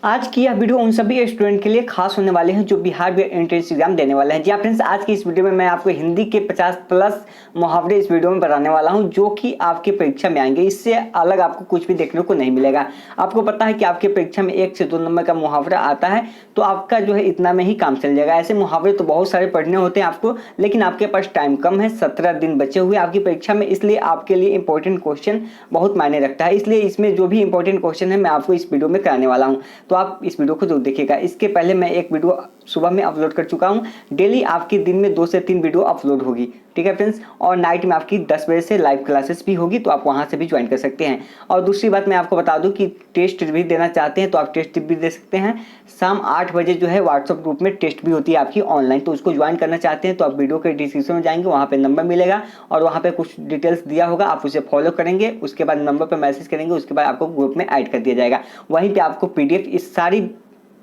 आज की यह वीडियो उन सभी स्टूडेंट के लिए खास होने वाले हैं जो बिहार बोर्ड एंट्रेंस एग्जाम देने वाले हैं। जी हाँ फ्रेंड्स, आज की इस वीडियो में मैं आपको हिंदी के 50 प्लस मुहावरे इस वीडियो में बताने वाला हूं जो कि आपकी परीक्षा में आएंगे। इससे अलग आपको कुछ भी देखने को नहीं मिलेगा। आपको पता है कि आपकी परीक्षा में 1 से 2 नंबर का मुहावरा आता है, तो आपका जो है इतना में ही काम चल जाएगा। ऐसे मुहावरे तो बहुत सारे पढ़ने होते हैं आपको, लेकिन आपके पास टाइम कम है, 17 दिन बचे हुए आपकी परीक्षा में, इसलिए आपके लिए इंपॉर्टेंट क्वेश्चन बहुत मायने रखता है। इसलिए इसमें जो भी इंपॉर्टेंट क्वेश्चन है मैं आपको इस वीडियो में कराने वाला हूँ, तो आप इस वीडियो को जरूर देखिएगा। इसके पहले मैं एक वीडियो सुबह में अपलोड कर चुका हूँ। डेली आपकी दिन में 2 से 3 वीडियो अपलोड होगी, ठीक है फ्रेंड्स। और नाइट में आपकी 10 बजे से लाइव क्लासेस भी होगी, तो आप वहां से भी ज्वाइन कर सकते हैं। और दूसरी बात मैं आपको बता दूं कि टेस्ट भी देना चाहते हैं तो आप टेस्ट भी दे सकते हैं। शाम 8 बजे जो है व्हाट्सएप ग्रुप में टेस्ट भी होती है आपकी ऑनलाइन, तो उसको ज्वाइन करना चाहते हैं तो आप वीडियो के डिस्क्रिप्शन में जाएंगे, वहाँ पे नंबर मिलेगा और वहाँ पे कुछ डिटेल्स दिया होगा, आप उसे फॉलो करेंगे, उसके बाद नंबर पर मैसेज करेंगे, उसके बाद आपको ग्रुप में ऐड कर दिया जाएगा। वहीं पर आपको PDF इस सारी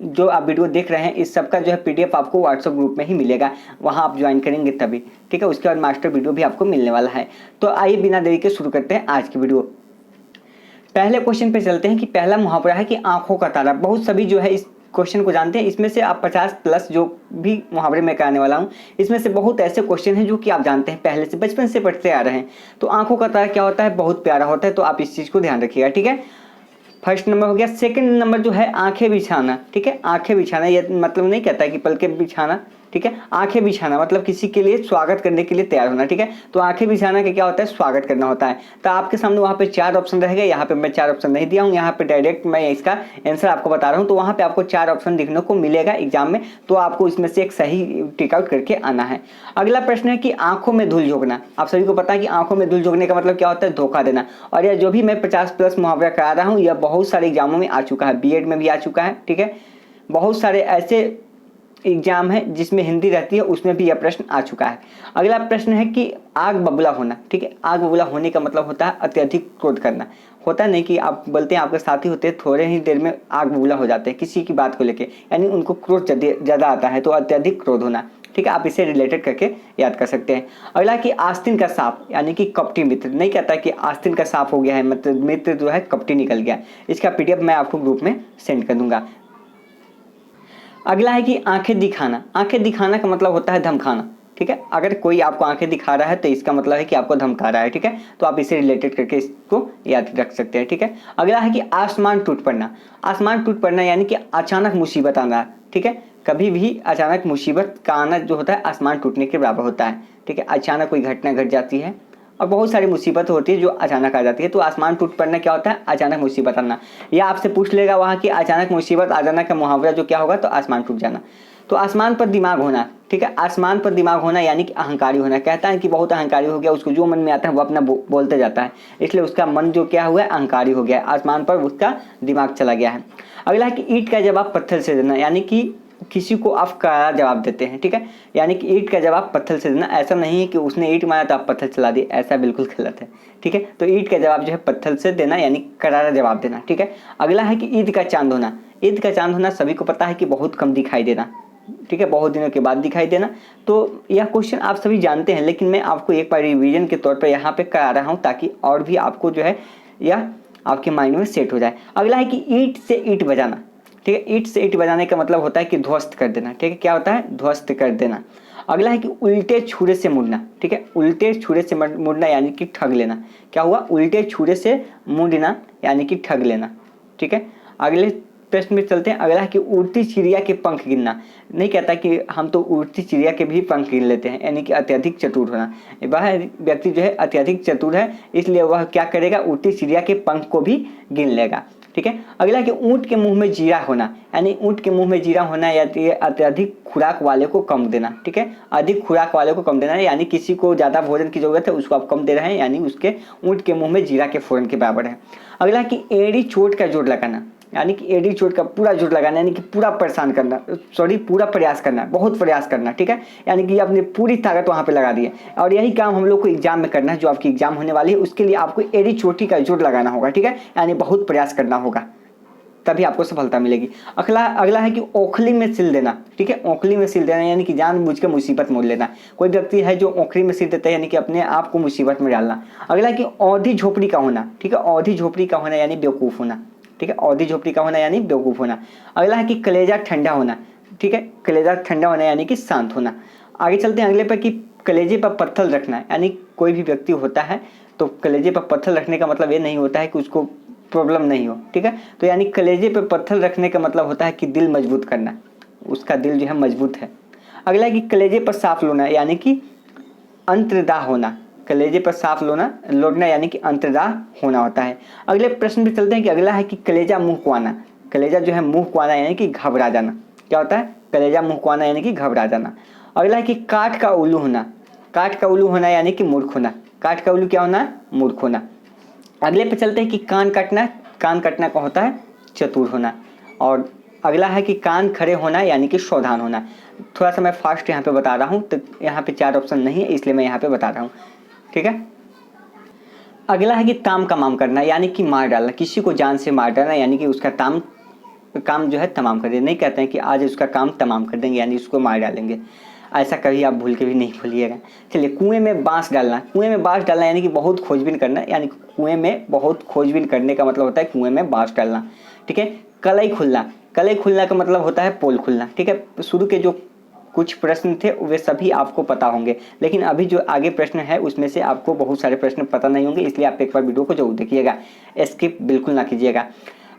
जो आप वीडियो देख रहे हैं इस सब का जो है PDF आपको व्हाट्सएप ग्रुप में ही मिलेगा, वहां आप ज्वाइन करेंगे तभी, ठीक है। उसके बाद मास्टर वीडियो भी आपको मिलने वाला है। तो आइए बिना देरी के शुरू करते हैं आज की वीडियो। पहले क्वेश्चन पे चलते हैं कि पहला मुहावरा है कि आंखों का तारा। बहुत सभी जो है इस क्वेश्चन को जानते हैं। इसमें से आप 50 प्लस जो भी मुहावरे में कराने वाला हूँ, इसमें से बहुत ऐसे क्वेश्चन हैं जो कि आप जानते हैं, पहले से बचपन से पढ़ते आ रहे हैं। तो आंखों का तारा क्या होता है, बहुत प्यारा होता है, तो आप इस चीज़ को ध्यान रखिएगा, ठीक है। फर्स्ट नंबर हो गया। सेकंड नंबर जो है आंखें बिछाना, ठीक है। आंखें बिछाना ये मतलब नहीं कहता है कि पलकें बिछाना, ठीक है। आंखें बिछाना मतलब किसी के लिए स्वागत करने के लिए तैयार होना, ठीक है। तो आंखें बिछाना का क्या होता है, स्वागत करना होता है। तो आपके सामने वहाँ पे 4 ऑप्शन रहेगा, यहाँ पे मैं 4 ऑप्शन नहीं दिया हूँ, यहाँ पे डायरेक्ट मैं इसका आंसर आपको बता रहा हूँ। तो वहाँ पे आपको 4 ऑप्शन दिखने को मिलेगा एग्जाम में, तो आपको इसमें से एक सही टिक आउट करके आना है। अगला प्रश्न है कि आंखों में धूल झोंकना। आप सभी को पता है कि आंखों में धूल झोंकने का मतलब क्या होता है, धोखा देना। और यह जो भी मैं 50 प्लस मुहावरा करा रहा हूँ यह बहुत सारे एग्जामों में आ चुका है, BEd में भी आ चुका है, ठीक है। बहुत सारे ऐसे एग्जाम है जिसमें हिंदी रहती है, उसमें भी यह प्रश्न आ चुका है। अगला प्रश्न है कि आग बबूला होना, ठीक है। आग बबूला होने का मतलब होता है अत्यधिक क्रोध करना। होता नहीं कि आप बोलते हैं आपके साथी होते हैं, थोड़े ही देर में आग बबूला हो जाते हैं किसी की बात को लेके, यानी उनको क्रोध ज़्यादा आता है, तो अत्यधिक क्रोध होना, ठीक है। आप इसे रिलेटेड करके याद कर सकते हैं। अगला कि आस्तीन का सांप, यानी कि कपटी मित्र। नहीं कहता कि आस्तीन का सांप हो गया है, मतलब मित्र जो है कपटी निकल गया। इसका PDF मैं आपको ग्रुप में सेंड कर दूंगा। अगला है कि आंखें दिखाना। आंखें दिखाना का मतलब होता है धमकाना, ठीक है। अगर कोई आपको आंखें दिखा रहा है तो इसका मतलब है कि आपको धमका रहा है, ठीक है। तो आप इसे रिलेटेड करके इसको याद रख सकते हैं, ठीक है। अगला है कि आसमान टूट पड़ना। आसमान टूट पड़ना यानी कि अचानक मुसीबत आना, ठीक है। कभी भी अचानक मुसीबत का आना जो होता है आसमान टूटने के बराबर होता है, ठीक है। अचानक कोई घटना घट जाती है और बहुत सारी मुसीबत होती है जो अचानक आ जाती है, तो आसमान टूट पड़ना क्या होता है, अचानक मुसीबत आना। या आपसे पूछ लेगा वहाँ कि अचानक मुसीबत आ जाना का मुहावरा जो क्या होगा, तो आसमान टूट जाना। तो आसमान पर दिमाग होना, ठीक है। आसमान पर दिमाग होना यानी कि अहंकारी होना। कहता है कि बहुत अहंकारी हो गया, उसको जो मन में आता है वो अपना बोलते जाता है, इसलिए उसका मन जो क्या हुआ है, अहंकारी हो गया है, आसमान पर उसका दिमाग चला गया है। अगला है कि ईंट का जवाब पत्थर से देना, यानी कि किसी को आप करारा जवाब देते हैं, ठीक है। यानी कि ईंट का जवाब पत्थर से देना। ऐसा नहीं है कि उसने ईंट मारा तो आप पत्थर चला दिए, ऐसा बिल्कुल गलत है, ठीक है। तो ईंट का जवाब जो है पत्थर से देना यानी करारा जवाब देना, ठीक है। अगला है कि ईद का चांद होना। ईद का चांद होना सभी को पता है कि बहुत कम दिखाई देना, ठीक है, बहुत दिनों के बाद दिखाई देना। तो यह क्वेश्चन आप सभी जानते हैं, लेकिन मैं आपको एक बार रिवीजन के तौर पर यहाँ पे करा रहा हूँ ताकि और भी आपको जो है यह आपके माइंड में सेट हो जाए। अगला है कि ईंट से ईंट बजाना, ठीक है। ईंट से ईंट बजाने का मतलब होता है कि ध्वस्त कर देना, ठीक है। क्या होता है, ध्वस्त कर देना। अगला है कि उल्टे छुरे से मुड़ना, ठीक है। उल्टे छुरे से मुड़ना यानी कि ठग लेना। क्या हुआ, उल्टे छुरे से मुड़ना यानी कि ठग लेना, ठीक है। अगले प्रश्न में चलते हैं। अगला है कि उड़ती चिड़िया के पंख गिनना। नहीं कहता कि हम तो उड़ती चिड़िया के भी पंख गिन लेते हैं, यानी कि अत्यधिक चतुर होना। वह व्यक्ति जो है अत्यधिक चतुर है, इसलिए वह क्या करेगा, उड़ती चिड़िया के पंख को भी गिन लेगा, ठीक है। अगला कि ऊंट के मुंह में जीरा होना, यानी ऊंट के मुंह में जीरा होना या अत्यधिक खुराक वाले को कम देना, ठीक है। अधिक खुराक वाले को कम देना यानी किसी को ज़्यादा भोजन की जरूरत है उसको आप कम दे रहे हैं, यानी उसके ऊंट के मुंह में जीरा के फोरन के बराबर है। अगला कि एड़ी चोट का जोर लगाना, यानी कि एड़ी चोट का पूरा जोर लगाना, यानी कि पूरा परेशान करना, पूरा प्रयास करना, बहुत प्रयास करना, ठीक है। यानी कि आपने पूरी ताकत वहाँ पे लगा दी है। और यही काम हम लोग को एग्जाम में करना है, जो आपकी एग्जाम होने वाली है उसके लिए आपको एड़ी चोटी का जोर लगाना होगा, ठीक है। यानी बहुत प्रयास करना होगा, तभी आपको सफलता मिलेगी। अगला है कि ओखली में सिल देना, ठीक है। ओखली में सिल देना यानी कि जानबूझ के मुसीबत मोल लेना। कोई व्यक्ति है जो ओखली में सिल देता है, यानी कि अपने आप को मुसीबत में डालना। अगला है कि औंधी झोपड़ी का होना, ठीक है। औंधी झोपड़ी का होना यानी बेवकूफ़ होना, ठीक है। औधी झोपड़ी का होना यानी बेवकूफ़ होना। अगला है कि कलेजा ठंडा होना, ठीक है। कलेजा ठंडा होना यानी कि शांत होना। आगे चलते हैं अगले पर कि कलेजे पर पत्थर रखना, यानी कोई भी व्यक्ति होता है तो कलेजे पर पत्थर रखने का मतलब ये नहीं होता है कि उसको प्रॉब्लम नहीं हो, ठीक है। तो यानी कलेजे पर पत्थर रखने का मतलब होता है कि दिल मजबूत करना, उसका दिल जो है मजबूत है। अगला है कि कलेजे पर सांप लेना यानी कि अंतर्दाह होना। कलेजे पर सांप लौटना यानी कि अंतर्दाह होना होता है। अगले प्रश्न पे चलते हैं कि अगला है कि कलेजा मुंह कुआना। कलेजा जो है मुंह कुआना यानी कि घबरा जाना। क्या होता है? कलेजा मुंह कुआना यानी कि घबरा जाना। अगला है कि काठ का उल्लू होना। काठ का उल्लू होना यानी कि मूर्ख होना। काठ का उल्लू क्या होना? मूर्ख होना। अगले पे चलते हैं कि कान कटना। कान कटना का होता है चतुर होना। और अगला है कि कान खड़े होना यानी कि सावधान होना। थोड़ा सा मैं फास्ट यहाँ पे बता रहा हूँ, तो यहाँ पे 4 ऑप्शन नहीं है इसलिए मैं यहाँ पे बता रहा हूँ, ठीक है। अगला है कि ताम कमाम करना यानी कि मार डालना, किसी को जान से मार डालना यानी कि उसका काम जो है तमाम कर देंगे। नहीं कहते हैं कि आज उसका काम तमाम कर देंगे यानी उसको मार डालेंगे, ऐसा कभी आप भूल के भी नहीं भूलिएगा। चलिए, कुएं में बांस डालना। कुएं में बांस डालना यानी कि बहुत खोजबीन करना, यानी कुएं में बहुत खोजबीन करने का मतलब होता है कुएं में बांस डालना, ठीक है। कलई खुलना। कलई खुलना का मतलब होता है पोल खुलना, ठीक है। शुरू के जो कुछ प्रश्न थे वे सभी आपको पता होंगे, लेकिन अभी जो आगे प्रश्न है उसमें से आपको बहुत सारे प्रश्न पता नहीं होंगे, इसलिए आप एक बार वीडियो को जरूर देखिएगा, स्किप बिल्कुल ना कीजिएगा।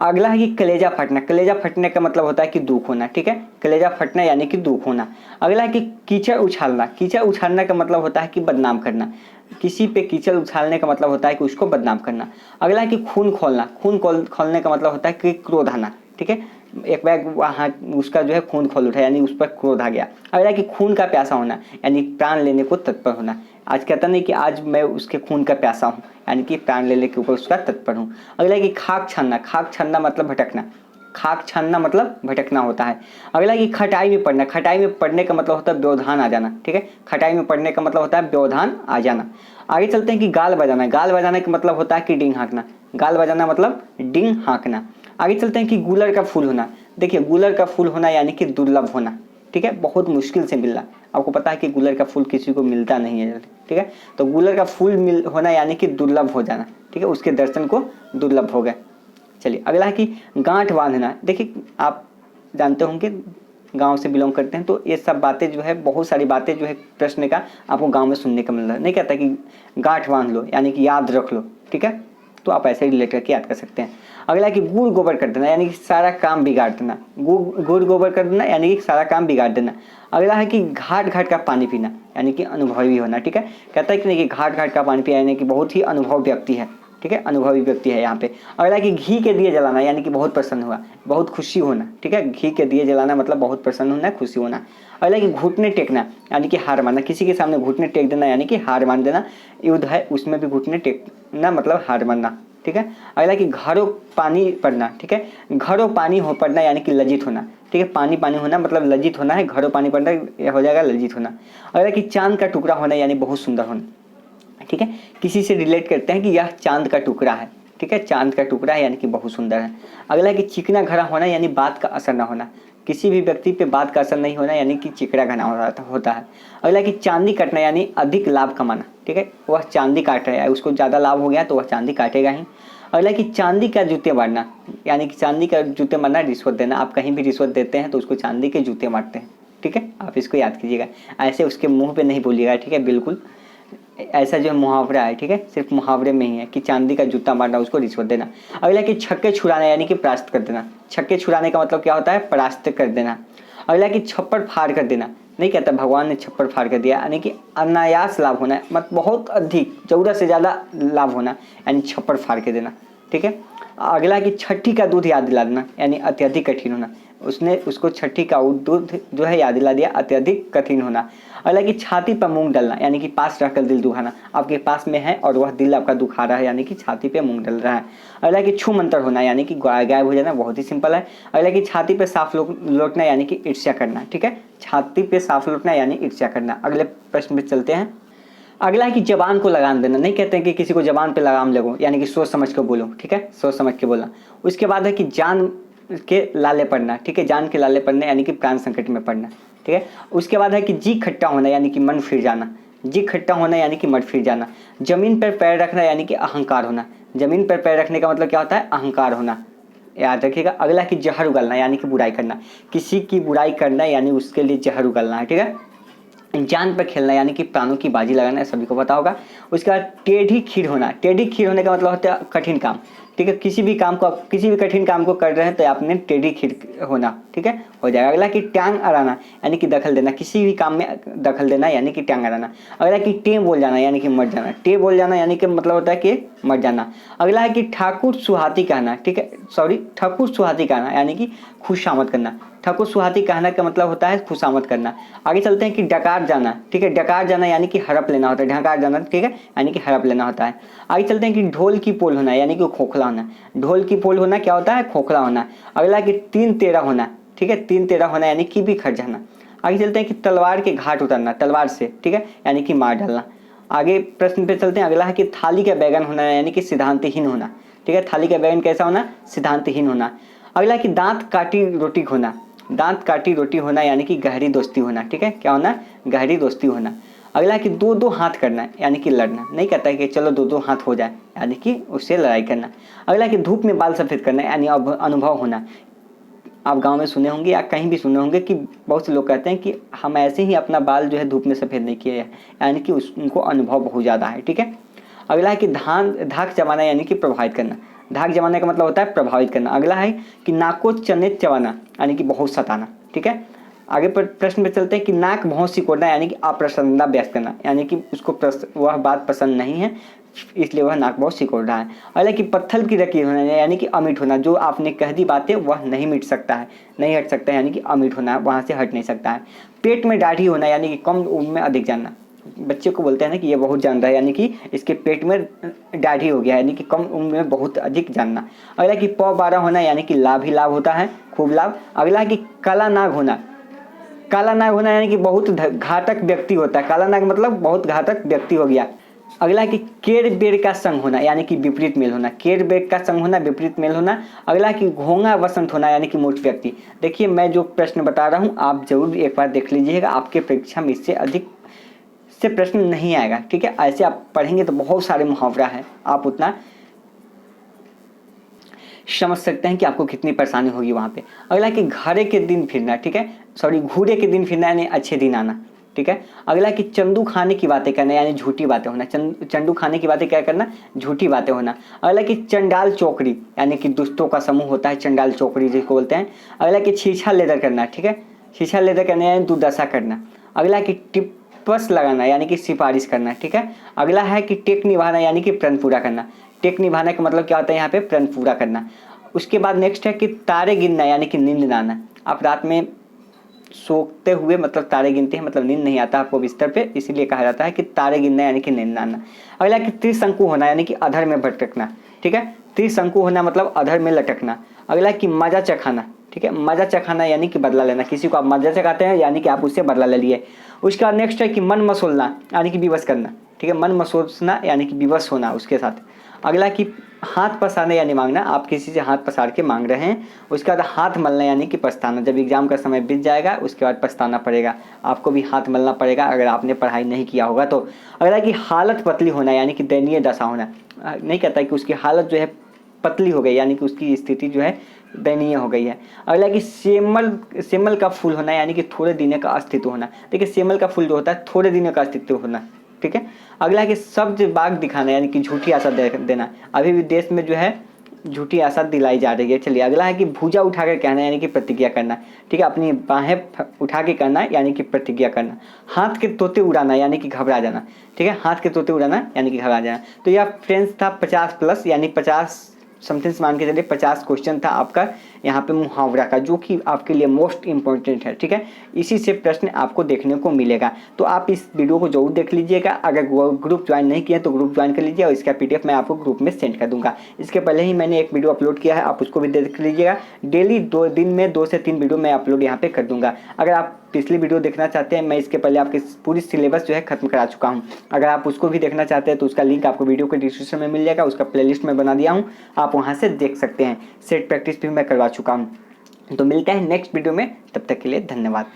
अगला है कि कलेजा फटना। कलेजा फटने का मतलब होता है कि दुख होना, ठीक है। कलेजा फटना यानी कि दुख होना। अगला है कि कीचड़ उछालना। कीचड़ उछालना का मतलब होता है कि बदनाम करना। किसी पे कीचड़ उछालने का मतलब होता है कि उसको बदनाम करना। अगला है कि खून खोलना। खून खोलने का मतलब होता है कि क्रोध आना, ठीक है। एक बैग वहाँ उसका जो है खून खोल उठा यानी उस पर क्रोध आ गया। अगला है कि खून का प्यासा होना यानी प्राण लेने को तत्पर होना। आज कहता नहीं कि आज मैं उसके खून का प्यासा हूँ, यानी कि प्राण लेने के ऊपर उसका तत्पर हूँ। अगला है कि खाक छानना। खाक छानना मतलब भटकना। खाक छानना मतलब भटकना होता है। अगला है कि खटाई में पड़ना। खटाई में पड़ने का मतलब होता है व्यवधान आ जाना, ठीक है। खटाई में पड़ने का मतलब होता है व्यवधान आ जाना। आगे चलते हैं कि गाल बजाना। गाल बजाने का मतलब होता है कि डींग हाँकना। गाल बजाना मतलब डींग हाँकना। आगे चलते हैं कि गूलर का फूल होना। देखिए, गूलर का फूल होना यानी कि दुर्लभ होना, ठीक है, बहुत मुश्किल से मिलना। आपको पता है कि गूलर का फूल किसी को मिलता नहीं है जल्दी, ठीक है। तो गूलर का फूल होना यानी कि दुर्लभ हो जाना, ठीक है, उसके दर्शन को दुर्लभ हो गए। चलिए, अगला है कि गांठ बांधना। देखिए, आप जानते होंगे गांव से बिलोंग करते हैं तो ये सब बातें जो है, बहुत सारी बातें जो है प्रश्न का आपको गांव में सुनने को मिल रहा है। नहीं कहता कि गांठ बांध लो यानी कि याद रख लो, ठीक है, तो आप ऐसे रिलेट करके याद कर सकते हैं। अगला है कि गुड़ गोबर कर देना यानी कि सारा काम बिगाड़ देना। गुड़ गोबर कर देना यानी कि सारा काम बिगाड़ देना। अगला है कि घाट घाट का पानी पीना यानी कि अनुभवी होना, ठीक है। कहता है कि नहीं कि घाट घाट का पानी पिया यानी कि बहुत ही अनुभव व्यक्ति है, ठीक है, अनुभवी व्यक्ति है यहाँ पे। अगला है कि घी के दिए जलाना यानी कि बहुत प्रसन्न हुआ, बहुत खुशी होना, ठीक है। घी के दिए जलाना मतलब बहुत प्रसन्न होना, खुशी होना। अगला है कि घुटने टेकना यानी कि हार मानना। किसी के सामने घुटने टेक देना यानी कि हार मान देना। युद्ध है उसमें भी घुटने टेकना मतलब हार मानना, ठीक है। अगला कि घरों पानी पड़ना, ठीक है। घरों पानी हो पड़ना यानी कि लज्जित होना, ठीक है। पानी पानी होना मतलब लज्जित होना है, घरों पानी पड़ना यह हो जाएगा लज्जित होना। अगला कि चांद का टुकड़ा होना यानी बहुत सुंदर होना, ठीक है। किसी से रिलेट करते हैं कि यह चांद का टुकड़ा है, ठीक है, चांद का टुकड़ा है यानी कि बहुत सुंदर है। अगला कि चिकना घड़ा होना यानी बात का असर ना होना। किसी भी व्यक्ति पे बात का असर नहीं होना यानी कि चिकना घना होता है। अगला कि चांदी काटना यानी अधिक लाभ कमाना, ठीक है, वह चांदी काट रहा है, उसको ज़्यादा लाभ हो गया तो वह चांदी काटेगा ही। अगला कि चांदी का जूते मारना यानी कि चांदी का जूते मारना रिश्वत देना। आप कहीं भी रिश्वत देते हैं तो उसको चांदी के जूते मारते हैं, ठीक है, आप इसको याद कीजिएगा। ऐसे उसके मुंह पे नहीं बोलिएगा, ठीक है, बिल्कुल ऐसा जो मुहावरा है, ठीक है, सिर्फ मुहावरे में ही है कि चांदी का जूता मारना, उसको रिश्वत देना। अगला कि छक्के छुड़ाना यानी कि परास्त कर देना। छक्के छुड़ाने का मतलब क्या होता है? परास्त कर देना। अगला कि छप्पर फाड़ कर देना। नहीं कहता भगवान ने छप्पर फाड़ कर दिया, यानी कि अनायास लाभ होना, मतलब बहुत अधिक जरूरत से ज़्यादा लाभ होना, यानी छप्पर फाड़ के देना, ठीक है। अगला कि छठी का दूध याद दिला देना यानी अत्यधिक कठिन होना। उसने उसको छठी का दूध जो है याद दिला दिया, अत्यधिक कठिन होना। अगला कि छाती पर मूंग डालना यानी कि पास रहकर दिल दुखाना। आपके पास में है और वह दिल आपका दुखा रहा है यानी कि छाती पे मूंग डल रहा है। अगला कि छू मंतर होना यानी कि गायब हो जाना, बहुत ही सिंपल है। अगला कि छाती पे साफ लौटना यानी कि ईर्ष्या करना, ठीक है, छाती पे साफ लौटना यानी ईर्ष्या करना। अगले प्रश्न पे चलते हैं। अगला है कि जबान को लगाम देना। नहीं कहते हैं कि किसी को जबान पे लगाम लगो यानी कि सोच समझ के बोलो, ठीक है, सोच समझ के बोलना। उसके बाद है कि जान के लाले पड़ना, ठीक है, जान के लाले पड़ना यानी कि प्राण संकट में पड़ना, ठीक है। उसके बाद है कि जी खट्टा होना यानी कि मन फिर जाना। जी खट्टा होना यानी कि मन फिर जाना। जमीन पर पैर रखना यानी कि अहंकार होना। जमीन पर पैर रखने का मतलब क्या होता है? अहंकार होना। याद रखिएगा। अगला कि जहर उगलना यानी कि बुराई करना, किसी की बुराई करना यानी उसके लिए जहर उगलना है, ठीक है। जान पर खेलना यानी कि प्राणों की बाजी लगाना, सभी को पता होगा। उसके बाद टेढ़ी खीर होना, टेढ़ी खीर होने का मतलब होता है कठिन काम, ठीक है। किसी भी कठिन काम को कर रहे हैं तो आपने टेढ़ी खीर होना, ठीक है, हो जाएगा। अगला कि टांग अड़ाना यानी कि दखल देना, किसी भी काम में दखल देना यानी कि टांग अड़ाना। अगला कि टे बोल जाना यानी कि मर जाना, टे बोल जाना यानी कि मतलब होता है कि मर जाना। अगला है कि ठाकुर सुहाती कहना, ठीक है, ठाकुर सुहाती कहना यानी कि खुशामद करना। ठाकुर सुहाती कहना का मतलब होता है खुशामद करना। आगे चलते हैं कि डकार जाना, ठीक है, डकार जाना यानी कि हड़प लेना होता है, ढकार जाना, ठीक है, यानी कि हड़प लेना होता है। आगे चलते हैं कि ढोल की पोल होना यानी कि खोखला होना, ढोल की पोल होना क्या होता है, खोखला होना। अगला कि तीन तेरा होना, ठीक है, तीन तेरा होना यानी कि बिखर जाना। आगे चलते हैं कि तलवार के घाट उतरना, तलवार से, ठीक है, यानी कि मार डालना। आगे प्रश्न पे चलते हैं। अगला है कि थाली का बैगन होना यानी कि सिद्धांतहीन होना, ठीक है, थाली का बैगन कैसा होना, सिद्धांतहीन होना। अगला कि दांत काटी रोटी होना, दांत काटी रोटी होना यानी कि गहरी दोस्ती होना, ठीक है, क्या होना, गहरी दोस्ती होना। अगला कि दो दो हाथ करना यानी कि लड़ना, नहीं कहता है कि चलो दो दो हाथ हो जाए यानी कि उससे लड़ाई करना। अगला कि धूप में बाल सफ़ेद करना यानी अनुभव होना। आप गांव में सुने होंगे या कहीं भी सुने होंगे कि बहुत से लोग कहते हैं कि हम ऐसे ही अपना बाल जो है धूप में सफ़ेद नहीं किए हैं, यानी कि उनको अनुभव बहुत ज़्यादा है, ठीक है। अगला है कि धाक जमाना यानी कि प्रभावित करना, धाक जमाने का मतलब होता है प्रभावित करना। अगला है कि नाको चने चबाना यानी कि बहुत सताना, ठीक है। आगे पर प्रश्न पे चलते हैं कि नाक भौं सिकोड़ना यानी कि अप्रसन्नता व्यक्त करना, यानी कि उसको वह बात पसंद नहीं है इसलिए वह नाक बहुत सिकोड़ रहा है। अगला कि पत्थर की लकीर होना यानी कि अमिट होना, जो आपने कह दी बातें वह नहीं मिट सकता है, नहीं हट सकता है, यानी कि अमिट होना, वहाँ से हट नहीं सकता है। पेट में दाढ़ी होना यानी कि कम उम्र में अधिक जानना, बच्चे को बोलते हैं ना कि ये बहुत जान रहा है यानी कि इसके पेट में दाढ़ी हो गया यानी कि कम उम्र में बहुत अधिक जानना। अगला कि पौ 12 होना यानी कि लाभ ही लाभ होता है, खूब लाभ। अगला कि काला नाग होना, काला नाग होना यानी कि बहुत घातक व्यक्ति होता है, काला नाग मतलब बहुत घातक व्यक्ति हो गया। अगला कि केर बेर का संग होना यानी कि विपरीत मेल होना, केर बेर का संग होना, विपरीत मेल होना। अगला कि घोंगा वसंत होना यानी कि मूर्ख व्यक्ति। देखिए मैं जो प्रश्न बता रहा हूँ आप जरूर एक बार देख लीजिएगा, आपके परीक्षा में इससे अधिक से प्रश्न नहीं आएगा, ठीक है। ऐसे आप पढ़ेंगे तो बहुत सारे मुहावरा है, आप उतना समझ सकते हैं कि आपको कितनी परेशानी होगी वहाँ पे। अगला कि घरे के दिन फिरना, ठीक है, घूरे के दिन फिरना यानी अच्छे दिन आना, ठीक है। अगला कि चंदू खाने की बातें करना यानी झूठी बातें होना, चंदू खाने की बातें क्या करना, झूठी बातें होना। अगला कि चंडाल चौकड़ी यानी कि दुष्टों का समूह होता है चंडाल चौकड़ी जिसको बोलते हैं। अगला कि छीछा लेदर करना, ठीक है, छीछा लेदर करना यानी दुर्दशा करना। अगला कि टिप्पस लगाना यानी कि सिफारिश करना, ठीक है। अगला है कि टेक निभाना यानी कि प्रण पूरा करना, टेक निभाने का मतलब क्या होता है यहाँ पे, प्रण पूरा करना। उसके बाद नेक्स्ट है कि तारे गिनना यानी कि नींद ना आना, आप रात में सोते हुए मतलब तारे गिनते हैं, मतलब नींद नहीं आता आपको बिस्तर पे, इसीलिए कहा जाता है कि तारे गिनना यानी कि नींद ना आना। अगला कि त्रिशंकु होना यानी कि अधर में भटकना, ठीक है, त्रिशंकु होना मतलब अधर में लटकना। अगला कि मजा चखाना, ठीक है, मजा चखाना यानी कि बदला लेना, किसी को आप मजा चखाते हैं यानी कि आप उससे बदला ले लिए। उसके बाद नेक्स्ट है कि मन मसोलना यानी कि विवश करना, ठीक है, मन मसोलना यानी कि विवश होना उसके साथ। अगला कि हाथ पसारना यानी मांगना, आप किसी से हाथ पसार के मांग रहे हैं। उसके बाद हाथ मलना यानी कि पछताना, जब एग्जाम का समय बीत जाएगा उसके बाद पछताना पड़ेगा, आपको भी हाथ मलना पड़ेगा अगर आपने पढ़ाई नहीं किया होगा तो। अगला कि हालत पतली होना यानी कि दयनीय दशा होना, नहीं कहता है कि उसकी हालत जो है पतली हो गई यानी कि उसकी स्थिति जो है दयनीय हो गई है। अगला कि सेमल का फूल होना यानी कि थोड़े दिनों का अस्तित्व होना, देखिए सेमल का फूल जो होता है थोड़े दिनों का अस्तित्व होना, ठीक है। अगला कि सब्ज बाग दिखाना यानी कि झूठी आशा देना, अभी भी देश में जो है झूठी आशा दिलाई जा रही है। चलिए अगला है कि भुजा उठा कर कहना यानी कि प्रतिज्ञा करना, ठीक है, अपनी बाहें उठा के करना यानी कि प्रतिज्ञा करना। हाथ के तोते उड़ाना यानी कि घबरा जाना, ठीक है, हाथ के तोते उड़ाना यानी कि घबरा जाना। तो यह फ्रेंड्स था 50+ यानी 50 समथिंग मान के चलिए 50 क्वेश्चन था आपका यहाँ पे मुहावरा का, जो कि आपके लिए मोस्ट इंपॉर्टेंट है, ठीक है। इसी से प्रश्न आपको देखने को मिलेगा, तो आप इस वीडियो को जरूर देख लीजिएगा। अगर ग्रुप ज्वाइन नहीं किया तो ग्रुप ज्वाइन कर लीजिए और इसका PDF मैं आपको ग्रुप में सेंड कर दूंगा। इसके पहले ही मैंने एक वीडियो अपलोड किया है, आप उसको भी देख लीजिएगा। डेली 2 दिन में 2 से 3 वीडियो मैं अपलोड यहाँ पे कर दूंगा। अगर आप पिछली वीडियो देखना चाहते हैं, मैं इसके पहले आपकी पूरी सिलेबस जो है खत्म करा चुका हूँ, अगर आप उसको भी देखना चाहते हैं तो उसका लिंक आपको वीडियो के डिस्क्रिप्शन में मिल जाएगा, उसका प्लेलिस्ट में बना दिया हूँ, आप वहाँ से देख सकते हैं। सेट प्रैक्टिस भी मैं करवा चुका हूँ। तो मिलते हैं नेक्स्ट वीडियो में, तब तक के लिए धन्यवाद।